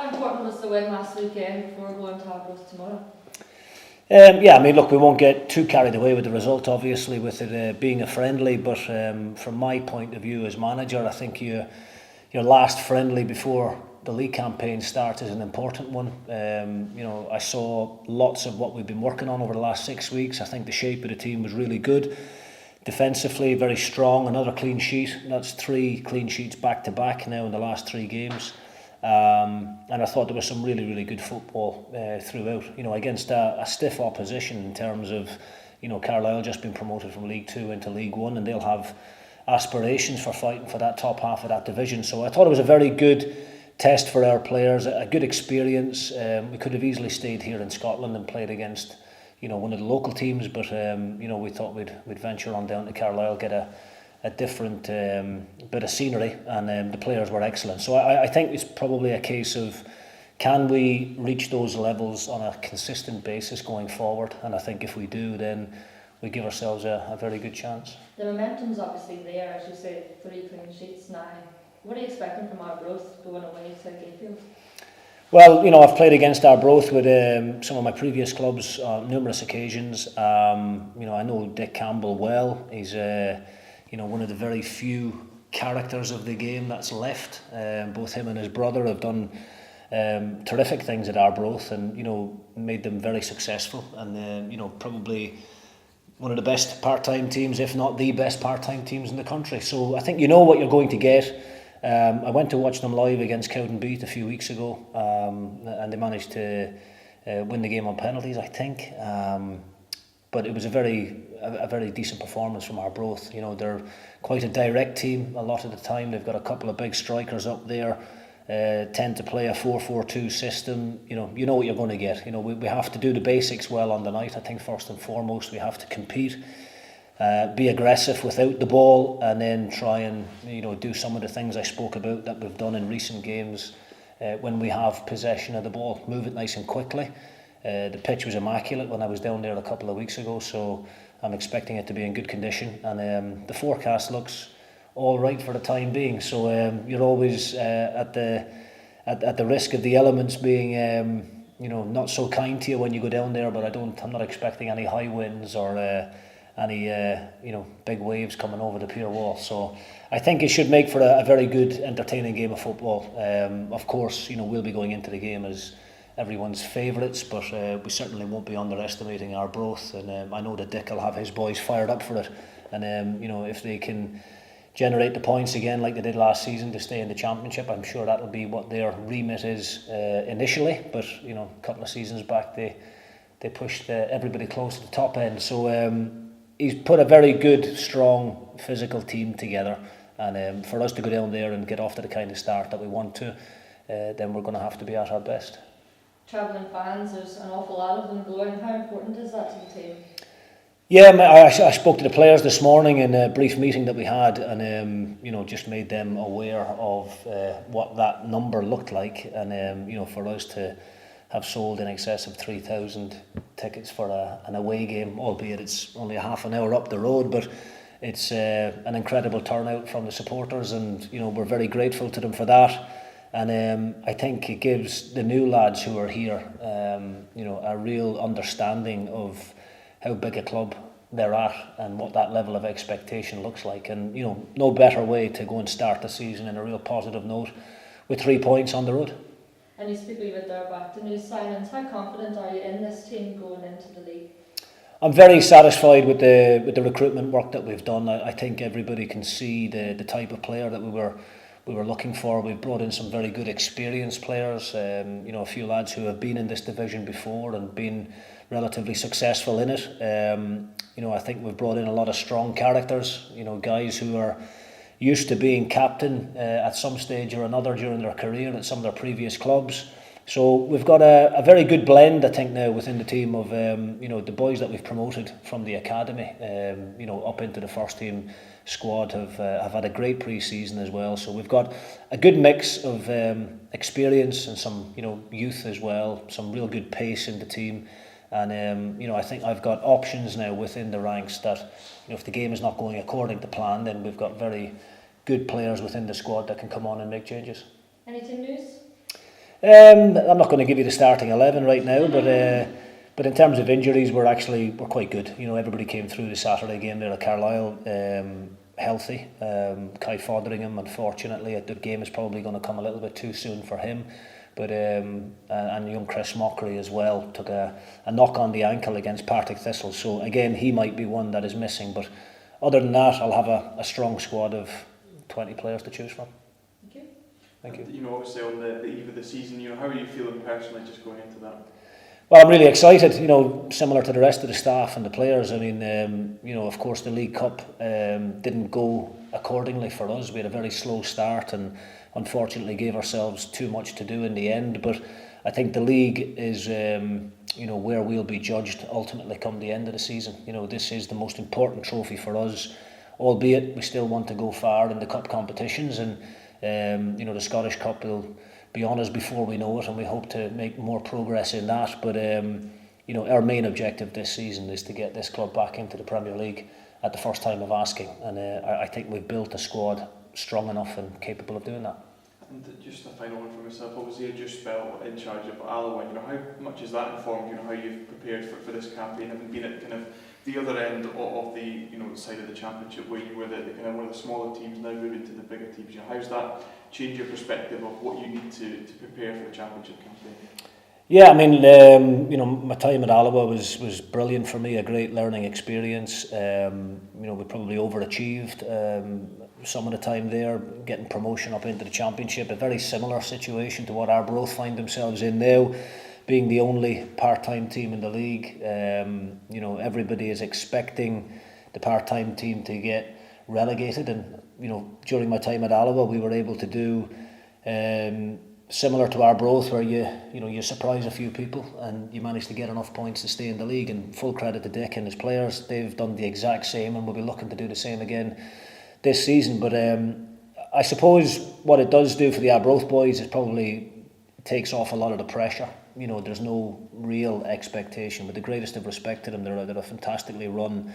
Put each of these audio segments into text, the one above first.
How important was the win last weekend before going to Arbroath tomorrow? Yeah, I mean, look, we won't get too carried away with the result, obviously, with it being a friendly, but from my point of view as manager, I think your last friendly before the league campaign starts is an important one. I saw lots of what we've been working on over the last 6 weeks. I think the shape of the team was really good. Defensively, very strong, another clean sheet. That's 3 clean sheets back to back now in the last 3 games. And I thought there was some really, really good football throughout, against a stiff opposition in terms of, Carlisle just been promoted from League 2 into League 1, and they'll have aspirations for fighting for that top half of that division. So I thought it was a very good test for our players, a good experience. We could have easily stayed here in Scotland and played against, one of the local teams, but we thought we'd venture on down to Carlisle, get a different bit of scenery, and the players were excellent. So I think it's probably a case of, can we reach those levels on a consistent basis going forward? And I think if we do, then we give ourselves a very good chance. The momentum's obviously there, as you said, 3 clean sheets now. What are you expecting from Arbroath going away to Gayfield? Well, I've played against Arbroath with some of my previous clubs on numerous occasions. I know Dick Campbell well. He's one of the very few characters of the game that's left. Both him and his brother have done terrific things at Arbroath, and made them very successful, and probably one of the best part-time teams, if not the best part-time teams in the country. So I think you know what you're going to get. I went to watch them live against Cowdenbeath a few weeks ago, and they managed to win the game on penalties, I think. But it was a very decent performance from Arbroath. They're quite a direct team a lot of the time. They've got a couple of big strikers up there. Tend to play a 4-4-2 system. You know what you're going to get. We have to do the basics well on the night. I think first and foremost we have to compete, be aggressive without the ball, and then try and do some of the things I spoke about that we've done in recent games when we have possession of the ball. Move it nice and quickly. The pitch was immaculate when I was down there a couple of weeks ago, so I'm expecting it to be in good condition, and the forecast looks all right for the time being. So you're always at the risk of the elements being not so kind to you when you go down there, but I'm not expecting any high winds or any big waves coming over the pier wall. So I think it should make for a very good, entertaining game of football. Of course, we'll be going into the game as everyone's favourites, but we certainly won't be underestimating Arbroath, and I know that Dick will have his boys fired up for it, and if they can generate the points again like they did last season to stay in the championship, I'm sure that'll be what their remit is initially, but a couple of seasons back they pushed everybody close to the top end. So he's put a very good, strong, physical team together, and for us to go down there and get off to the kind of start that we want to, then we're going to have to be at our best. Travelling fans, there's an awful lot of them going. How important is that to the team? Yeah, I spoke to the players this morning in a brief meeting that we had, and just made them aware of what that number looked like, and for us to have sold in excess of 3,000 tickets for an away game, albeit it's only a half an hour up the road, but it's an incredible turnout from the supporters, and we're very grateful to them for that. And I think it gives the new lads who are here a real understanding of how big a club they're at and what that level of expectation looks like, and no better way to go and start the season in a real positive note with 3 points on the road. And you speak a wee bit there about the new signings. How confident are you in this team going into the league? I'm very satisfied with the recruitment work that we've done. I think everybody can see the type of player that we were looking for. We've brought in some very good experienced players, a few lads who have been in this division before and been relatively successful in it. I think we've brought in a lot of strong characters, guys who are used to being captain at some stage or another during their career at some of their previous clubs. So we've got a very good blend, I think, now within the team of the boys that we've promoted from the academy, up into the first team squad have had a great pre-season as well. So we've got a good mix of experience and some youth as well, some real good pace in the team. And I think I've got options now within the ranks that if the game is not going according to plan, then we've got very good players within the squad that can come on and make changes. Any team news? I'm not going to give you the starting 11 right now, but in terms of injuries, we're quite good. You know, everybody came through the Saturday game there at Carlisle healthy. Kai Fotheringham, unfortunately, the game is probably going to come a little bit too soon for him. But and young Chris Mockery as well took a knock on the ankle against Partick Thistle. So again, he might be one that is missing. But other than that, I'll have a strong squad of 20 players to choose from. Thank you. You know, obviously on the eve of the season, you know, how are you feeling personally just going into that? Well, I'm really excited, you know, similar to the rest of the staff and the players. I mean, you know, of course the League Cup didn't go accordingly for us. We had a very slow start and unfortunately gave ourselves too much to do in the end. But I think the league is, you know, where we'll be judged ultimately come the end of the season. You know, this is the most important trophy for us, albeit we still want to go far in the cup competitions. And you know, the Scottish Cup will be on us before we know it, and we hope to make more progress in that. But you know, our main objective this season is to get this club back into the Premier League at the first time of asking, and I think we've built a squad strong enough and capable of doing that. And just a final one for myself, obviously you just spell in charge of Alloa, you know, how much has that informed, you know, how you've prepared for this campaign, having been at kind of the other end of the, you know, side of the championship where you were the kind of one of the smaller teams, now moving to the bigger teams, you know, how's that changed your perspective of what you need to prepare for the championship campaign? Yeah, I mean, you know, my time at Alloa was brilliant for me, a great learning experience. You know, we probably overachieved some of the time there, getting promotion up into the championship, a very similar situation to what Arbroath find themselves in now, being the only part-time team in the league. You know, everybody is expecting the part-time team to get relegated, and you know, during my time at Alloa, we were able to do similar to Arbroath, where you surprise a few people and you manage to get enough points to stay in the league. And full credit to Dick and his players, they've done the exact same, and we'll be looking to do the same again this season. But I suppose what it does do for the Arbroath boys is probably takes off a lot of the pressure. You know, there's no real expectation. With the greatest of respect to them, they're a fantastically run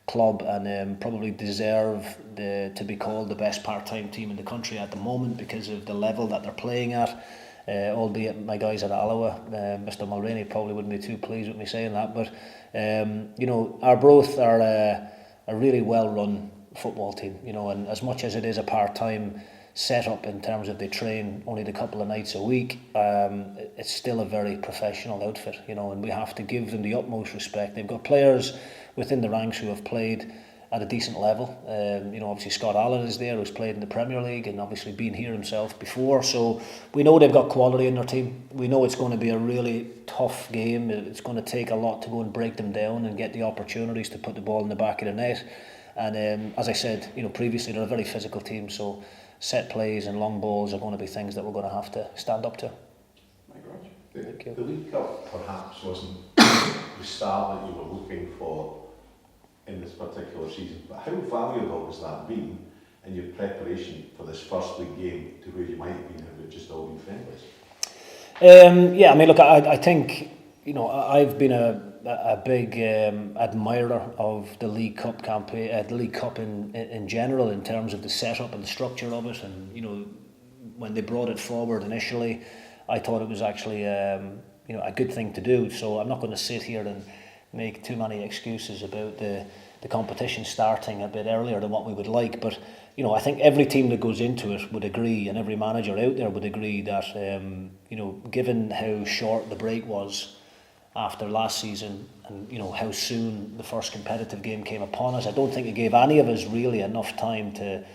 club, and probably deserve to be called the best part-time team in the country at the moment because of the level that they're playing at. Albeit my guys at Alloa, Mr Mulroney probably wouldn't be too pleased with me saying that, but you know, Arbroath are a really well-run football team. You know, and as much as it is a part-time setup in terms of they train only a couple of nights a week, it's still a very professional outfit. You know, and we have to give them the utmost respect. They've got players within the ranks who have played at a decent level. You know, obviously Scott Allen is there, who's played in the Premier League and obviously been here himself before. So we know they've got quality in their team. We know it's going to be a really tough game. It's going to take a lot to go and break them down and get the opportunities to put the ball in the back of the net. And as I said, you know, previously, they're a very physical team. So set plays and long balls are going to be things that we're going to have to stand up to. Thank you. The League Cup perhaps wasn't the start that you were looking for in this particular season, but how valuable has that been in your preparation for this first league game to where you might have been if it just all been friendlies? Yeah, I mean, look, I think, you know, I've been a big admirer of the League Cup campaign, the League Cup in general, in terms of the setup and the structure of it. And you know, when they brought it forward initially, I thought it was actually you know, a good thing to do. So I'm not going to sit here and make too many excuses about the competition starting a bit earlier than what we would like. But you know, I think every team that goes into it would agree, and every manager out there would agree that you know, given how short the break was after last season, and you know how soon the first competitive game came upon us, I don't think it gave any of us really enough time to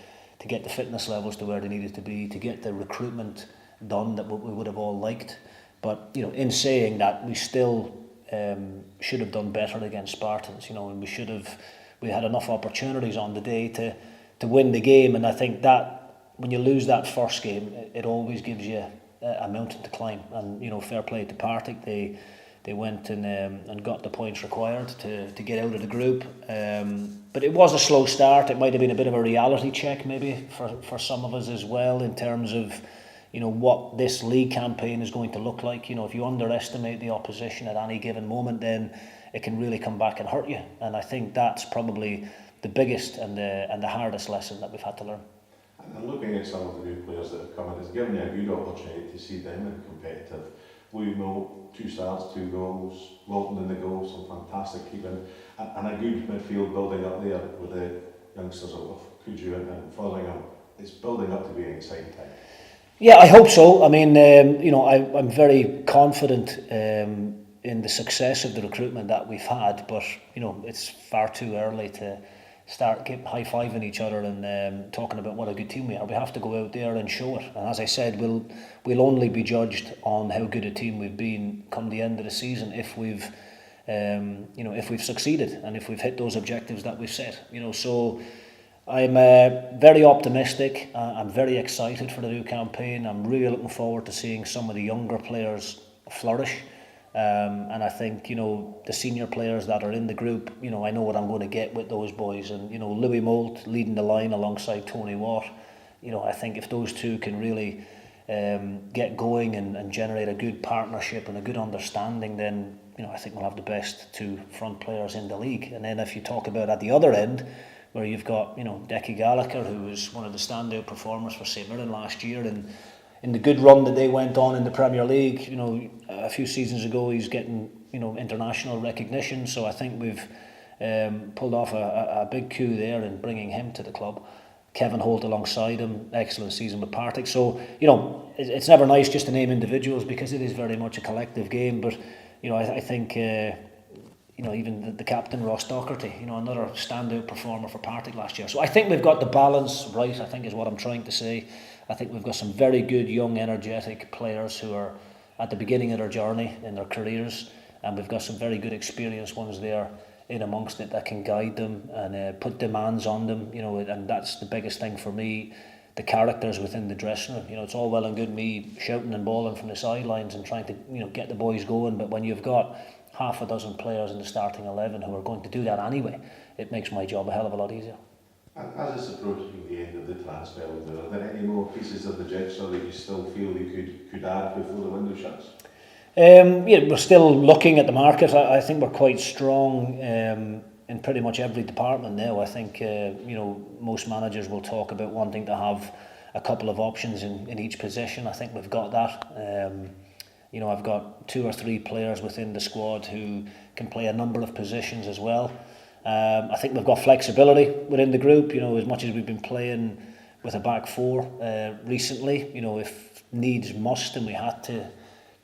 get the fitness levels to where they needed to be, to get the recruitment done that we would have all liked. But you know, in saying that, we still should have done better against Spartans. You know, and we had enough opportunities on the day to win the game. And I think that when you lose that first game, it always gives you a mountain to climb. And you know, fair play to Partick, they went and got the points required to get out of the group. But it was a slow start. It might have been a bit of a reality check maybe for some of us as well, in terms of, you know, what this league campaign is going to look like. You know, if you underestimate the opposition at any given moment, then it can really come back and hurt you. And I think that's probably the biggest and the hardest lesson that we've had to learn. And looking at some of the new players that have come in, it's given you a good opportunity to see them in competitive. Louis Moult, 2 stars, 2 goals, Walton in the goal, some fantastic keeping, and a good midfield building up there with the youngsters of Kuju and Furlingham. It's building up to be an exciting time. Yeah, I hope so. I mean, I'm very confident in the success of the recruitment that we've had, but it's far too early to start high-fiving each other and talking about what a good team we are. We have to go out there and show it. And as I said, we'll only be judged on how good a team we've been come the end of the season if we've succeeded and if we've hit those objectives that we've set. So I'm very optimistic. I'm very excited for the new campaign. I'm really looking forward to seeing some of the younger players flourish. And I think, the senior players that are in the group, I know what I'm going to get with those boys. And, Louis Moult leading the line alongside Tony Watt, I think if those two can really get going and generate a good partnership and a good understanding, then, I think we'll have the best 2 front players in the league. And then if you talk about at the other end, where you've got, Decky Gallagher, who was one of the standout performers for St Mirren last year, and in the good run that they went on in the Premier League, a few seasons ago, he's getting, international recognition. So I think we've pulled off a big coup there in bringing him to the club. Kevin Holt alongside him, excellent season with Partick. So, it's never nice just to name individuals because it is very much a collective game. But, I think, even the captain, Ross Docherty, another standout performer for Partick last year. So I think we've got the balance right, I think is what I'm trying to say. I think we've got some very good, young, energetic players who are at the beginning of their journey in their careers, and we've got some very good, experienced ones there in amongst it that can guide them and put demands on them, and that's the biggest thing for me, the characters within the dressing room. It's all well and good me shouting and bawling from the sidelines and trying to, get the boys going, but when you've got half a dozen players in the starting 11 who are going to do that anyway, it makes my job a hell of a lot easier. And as it's approaching the end of the transfer window, are there any more pieces of the jigsaw that you still feel you could add before the window shuts? We're still looking at the market. I think we're quite strong in pretty much every department now. I think most managers will talk about wanting to have a couple of options in each position. I think we've got that. I've got 2 or 3 players within the squad who can play a number of positions as well. I think we've got flexibility within the group, as much as we've been playing with a back 4 recently, if needs must and we had to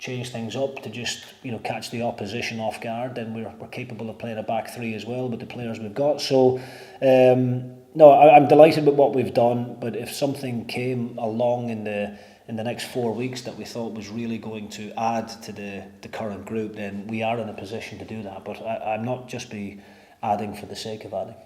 change things up to just, catch the opposition off guard, then we're capable of playing a back 3 as well with the players we've got. So, no, I'm delighted with what we've done, but if something came along in the next 4 weeks that we thought was really going to add to the current group, then we are in a position to do that. But I'm not just be adding for the sake of adding.